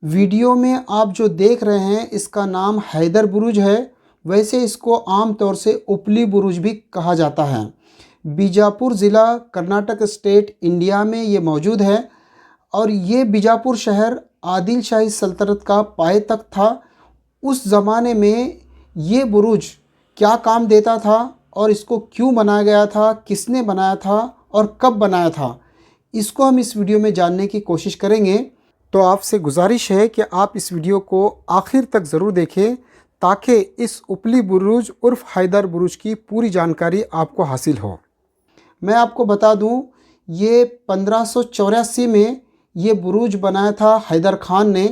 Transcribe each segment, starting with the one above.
Video में आप जो देख रहे हैं इसका नाम हैदर बुरुज है। वैसे इसको आम तौर से उपली बुरुज भी कहा जाता है। बीजापुर ज़िला कर्नाटक स्टेट इंडिया में ये मौजूद है और ये बीजापुर शहर आदिल शाही सल्तनत का पायतख्त था। उस ज़माने में ये बुरुज क्या काम देता था और इसको क्यों बनाया गया था, किसने बनाया था और कब बनाया था, इसको हम इस वीडियो में जानने की कोशिश करेंगे। तो आपसे गुजारिश है कि आप इस वीडियो को आखिर तक ज़रूर देखें ताकि इस उपली बुरुज उर्फ हैदर बुरुज की पूरी जानकारी आपको हासिल हो। मैं आपको बता दूं, ये 1584 में ये बुरुज बनाया था हैदर खान ने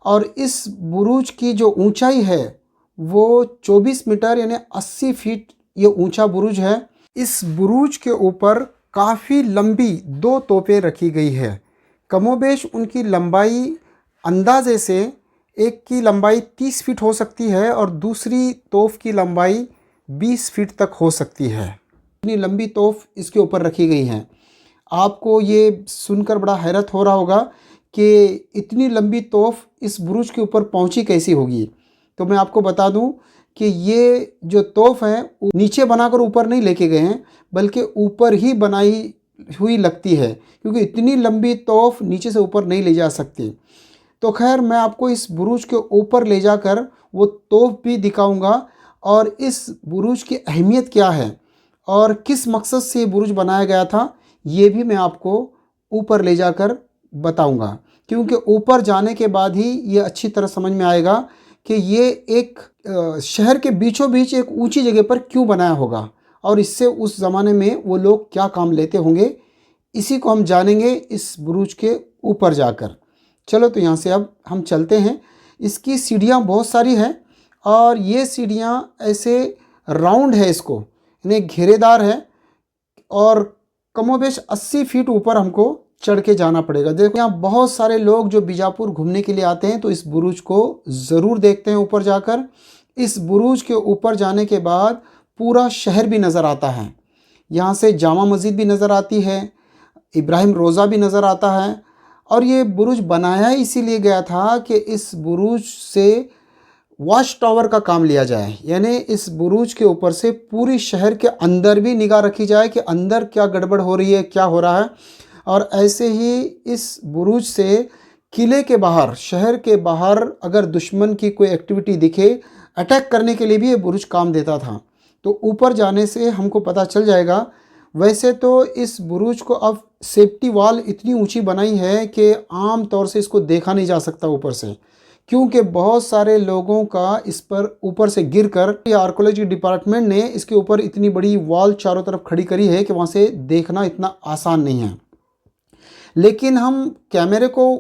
और इस बुरुज की जो ऊंचाई है वो 24 मीटर यानी 80 फीट ये ऊंचा बुरुज है। इस बुरुज के ऊपर काफ़ी लंबी 2 तोपें रखी गई है। कमोबेश उनकी लंबाई अंदाजे से एक की लंबाई 30 फीट हो सकती है और दूसरी तोप की लंबाई 20 फीट तक हो सकती है। इतनी लंबी तोप इसके ऊपर रखी गई हैं। आपको ये सुनकर बड़ा हैरत हो रहा होगा कि इतनी लंबी तोप इस बुरुज के ऊपर पहुंची कैसी होगी। तो मैं आपको बता दूं कि ये जो तोप है नीचे बनाकर ऊपर नहीं लेके गए हैं, बल्कि ऊपर ही बनाई हुई लगती है, क्योंकि इतनी लंबी तोप नीचे से ऊपर नहीं ले जा सकती। तो खैर, मैं आपको इस बुरुज के ऊपर ले जाकर वो तोप भी दिखाऊंगा और इस बुरुज की अहमियत क्या है और किस मकसद से ये बुरुज बनाया गया था, ये भी मैं आपको ऊपर ले जाकर बताऊंगा। क्योंकि ऊपर जाने के बाद ही ये अच्छी तरह समझ में आएगा कि ये एक शहर के बीचों बीच एक ऊंची जगह पर क्यों बनाया होगा और इससे उस ज़माने में वो लोग क्या काम लेते होंगे। इसी को हम जानेंगे इस बुरुज के ऊपर जाकर। चलो, तो यहाँ से अब हम चलते हैं। इसकी सीढ़ियाँ बहुत सारी हैं और ये सीढ़ियाँ ऐसे राउंड है, इसको यानी घेरेदार है और कमोबेश 80 फीट ऊपर हमको चढ़ के जाना पड़ेगा। देखो, यहाँ बहुत सारे लोग जो बीजापुर घूमने के लिए आते हैं तो इस बुरुज को ज़रूर देखते हैं ऊपर जाकर। इस बुरुज के ऊपर जाने के बाद पूरा शहर भी नज़र आता है। यहाँ से जामा मस्जिद भी नज़र आती है, इब्राहिम रोज़ा भी नज़र आता है। और ये बुरुज बनाया इसीलिए गया था कि इस बुरुज से वॉच टावर का काम लिया जाए, यानी इस बुरुज के ऊपर से पूरी शहर के अंदर भी निगाह रखी जाए कि अंदर क्या गड़बड़ हो रही है, क्या हो रहा है। और ऐसे ही इस बुरुज से किले के बाहर, शहर के बाहर अगर दुश्मन की कोई एक्टिविटी दिखे, अटैक करने के लिए भी ये बुरुज काम देता था। तो ऊपर जाने से हमको पता चल जाएगा। वैसे तो इस बुरुज को अब सेफ्टी वॉल इतनी ऊंची बनाई है कि आम तौर से इसको देखा नहीं जा सकता ऊपर से, क्योंकि बहुत सारे लोगों का इस पर ऊपर से गिरकर आर्कोलॉजी डिपार्टमेंट ने इसके ऊपर इतनी बड़ी वॉल चारों तरफ खड़ी करी है कि वहाँ से देखना इतना आसान नहीं है। लेकिन हम कैमरे को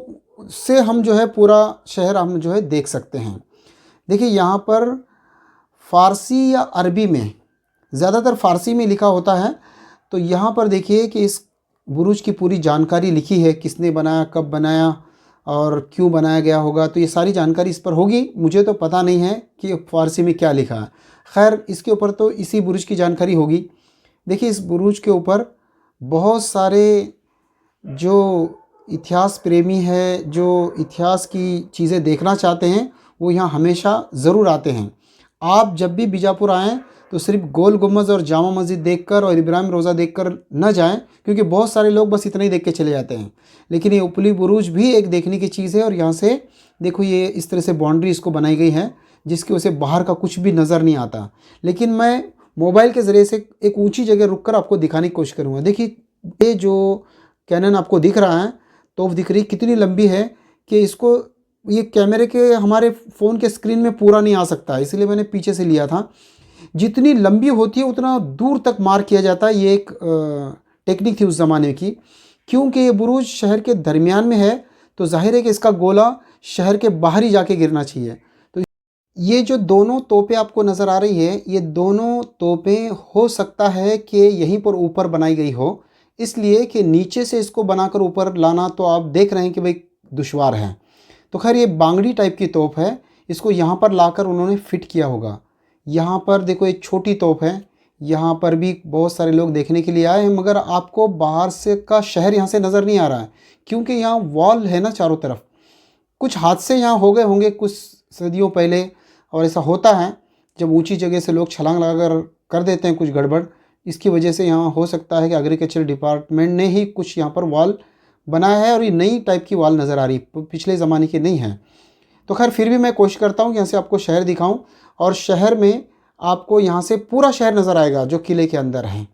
से हम जो है पूरा शहर हम जो है देख सकते हैं। देखिए, यहाँ पर फ़ारसी या अरबी में, ज़्यादातर फ़ारसी में लिखा होता है। तो यहाँ पर देखिए कि इस बुरुज की पूरी जानकारी लिखी है, किसने बनाया, कब बनाया और क्यों बनाया गया होगा। तो ये सारी जानकारी इस पर होगी। मुझे तो पता नहीं है कि फ़ारसी में क्या लिखा है। खैर, इसके ऊपर तो इसी बुरुज की जानकारी होगी। देखिए, इस बुरुज के ऊपर बहुत सारे जो इतिहास प्रेमी है, जो इतिहास की चीज़ें देखना चाहते हैं, वो यहाँ हमेशा ज़रूर आते हैं। आप जब भी बीजापुर आएँ तो सिर्फ गोल गुम्बद और जामा मस्जिद देखकर और इब्राहिम रोज़ा देखकर न जाएं, क्योंकि बहुत सारे लोग बस इतना ही देख के चले जाते हैं। लेकिन ये उपली बुरुज भी एक देखने की चीज़ है। और यहाँ से देखो, ये इस तरह से बाउंड्री इसको बनाई गई है जिसकी वजह से बाहर का कुछ भी नज़र नहीं आता। लेकिन मैं मोबाइल के ज़रिए से एक ऊँची जगह रुक कर आपको दिखाने की कोशिश करूँगा। देखिए, ये जो कैनन आपको दिख रहा है, तोप दिख रही, कितनी लंबी है कि इसको ये कैमरे के हमारे फ़ोन के स्क्रीन में पूरा नहीं आ सकता, इसलिए मैंने पीछे से लिया था। जितनी लंबी होती है उतना दूर तक मार किया जाता है। ये एक टेक्निक थी उस ज़माने की। क्योंकि ये बुरुज शहर के दरमियान में है तो जाहिर है कि इसका गोला शहर के बाहर ही जाके गिरना चाहिए। तो ये जो दोनों तोपें आपको नज़र आ रही है, ये दोनों तोपें हो सकता है कि यहीं पर ऊपर बनाई गई हो, इसलिए कि नीचे से इसको बनाकर ऊपर लाना तो आप देख रहे हैं कि भाई दुश्वार है। तो खैर, ये बांगड़ी टाइप की तोप है, इसको यहाँ पर लाकर उन्होंने फिट किया होगा। यहाँ पर देखो, एक छोटी तोप है, यहाँ पर भी बहुत सारे लोग देखने के लिए आए हैं, मगर आपको बाहर से का शहर यहाँ से नज़र नहीं आ रहा है, क्योंकि यहाँ वॉल है ना चारों तरफ। कुछ हादसे यहाँ हो गए होंगे कुछ सदियों पहले, और ऐसा होता है जब ऊंची जगह से लोग छलांग लगाकर कर देते हैं कुछ गड़बड़। इसकी वजह से यहाँ हो सकता है कि एग्रीकल्चर डिपार्टमेंट ने ही कुछ यहाँ पर वॉल बनाया है, और ये नई टाइप की वॉल नज़र आ रही, पिछले ज़माने की नहीं है। तो खैर फिर भी मैं कोशिश करता हूँ कि यहाँ से आपको शहर दिखाऊँ, और शहर में आपको यहाँ से पूरा शहर नज़र आएगा जो किले के अंदर है।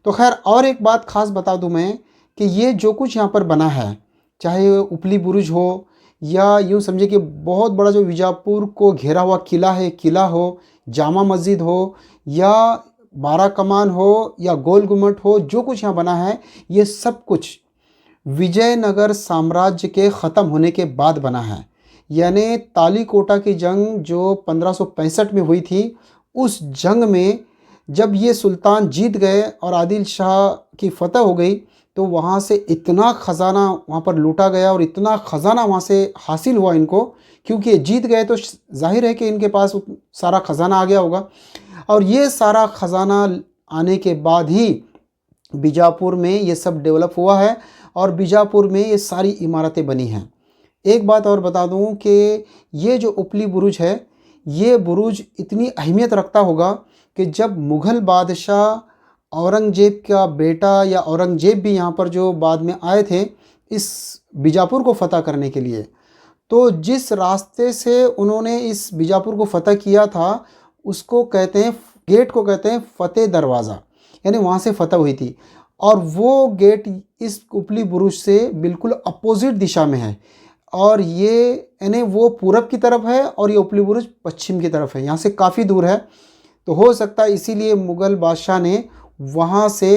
तो खैर और एक बात ख़ास बता दूँ मैं कि ये जो कुछ यहाँ पर बना है, चाहे उपली बुरुज हो या यूँ समझिए कि बहुत बड़ा जो बीजापुर को घेरा हुआ किला है, किला हो, जामा मस्जिद हो या बारा कमान हो या गोल गुम्बद हो, जो कुछ यहाँ बना है ये सब कुछ विजयनगर साम्राज्य के ख़त्म होने के बाद बना है। यानी तालीकोटा की जंग जो 1565 में हुई थी, उस जंग में जब ये सुल्तान जीत गए और आदिल शाह की फतह हो गई, तो वहाँ से इतना ख़जाना वहाँ पर लूटा गया और इतना ख़जाना वहाँ से हासिल हुआ इनको, क्योंकि ये जीत गए तो जाहिर है कि इनके पास सारा ख़जाना आ गया होगा। और ये सारा ख़जाना आने के बाद ही बीजापुर में ये सब डेवलप हुआ है और बीजापुर में ये सारी इमारतें बनी हैं। एक बात और बता दूं कि ये जो उपली बुरुज है, ये बुरुज इतनी अहमियत रखता होगा कि जब मुग़ल बादशाह औरंगज़ेब का बेटा या औरंगज़ेब भी यहाँ पर जो बाद में आए थे इस बीजापुर को फ़तह करने के लिए, तो जिस रास्ते से उन्होंने इस बीजापुर को फ़तह किया था उसको कहते हैं, गेट को कहते हैं फ़तेह दरवाज़ा, यानी वहाँ से फ़तह हुई थी। और वो गेट इस उपली बुरुज से बिल्कुल अपोजिट दिशा में है, और ये यानी वो पूरब की तरफ है और ये उपली बुरुज पश्चिम की तरफ है, यहाँ से काफ़ी दूर है। तो हो सकता है इसीलिए मुग़ल बादशाह ने वहाँ से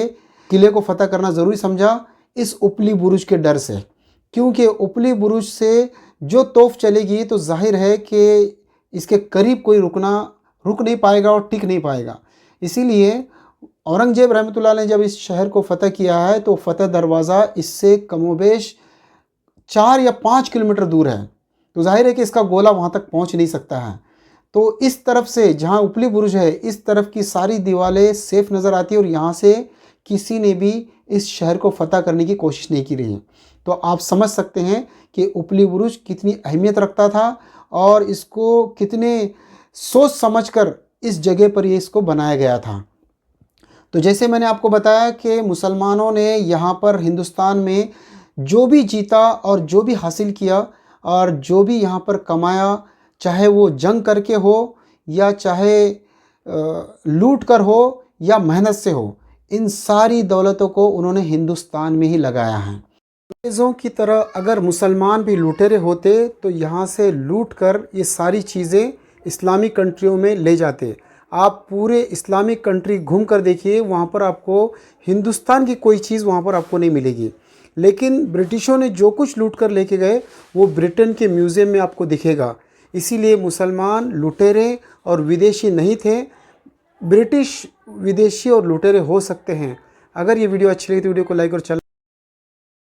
किले को फ़तह करना ज़रूरी समझा, इस उपली बुरुज के डर से, क्योंकि उपली बुरुज से जो तोप चलेगी तो जाहिर है कि इसके करीब कोई रुक नहीं पाएगा और टिक नहीं पाएगा। इसीलिए औरंगज़ेब रहमतुल्लाह ने जब इस शहर को फ़तह किया है तो फ़तेह दरवाज़ा इससे कमोबेश 4 या 5 किलोमीटर दूर है, तो जाहिर है कि इसका गोला वहाँ तक पहुँच नहीं सकता है। तो इस तरफ से जहाँ उपली बुरुज है, इस तरफ की सारी दीवारें सेफ नज़र आती है और यहाँ से किसी ने भी इस शहर को फ़तह करने की कोशिश नहीं की रही है। तो आप समझ सकते हैं कि उपली बुरुज कितनी अहमियत रखता था और इसको कितने सोच समझकर इस जगह पर ये इसको बनाया गया था। तो जैसे मैंने आपको बताया कि मुसलमानों ने यहाँ पर हिंदुस्तान में जो भी जीता और जो भी हासिल किया और जो भी यहाँ पर कमाया, चाहे वो जंग करके हो या चाहे लूट कर हो या मेहनत से हो, इन सारी दौलतों को उन्होंने हिंदुस्तान में ही लगाया है। अंग्रेज़ों की तरह अगर मुसलमान भी लुटेरे होते तो यहाँ से लूट कर ये सारी चीज़ें इस्लामिक कंट्रियों में ले जाते। आप पूरे इस्लामिक कंट्री घूम कर देखिए, वहाँ पर आपको हिंदुस्तान की कोई चीज़ वहाँ पर आपको नहीं मिलेगी। लेकिन ब्रिटिशों ने जो कुछ लूट कर लेके गए वो ब्रिटेन के म्यूज़ियम में आपको दिखेगा। इसीलिए मुसलमान लुटेरे और विदेशी नहीं थे, ब्रिटिश विदेशी और लुटेरे हो सकते हैं। अगर ये वीडियो अच्छी लगी तो वीडियो को लाइक और चैनल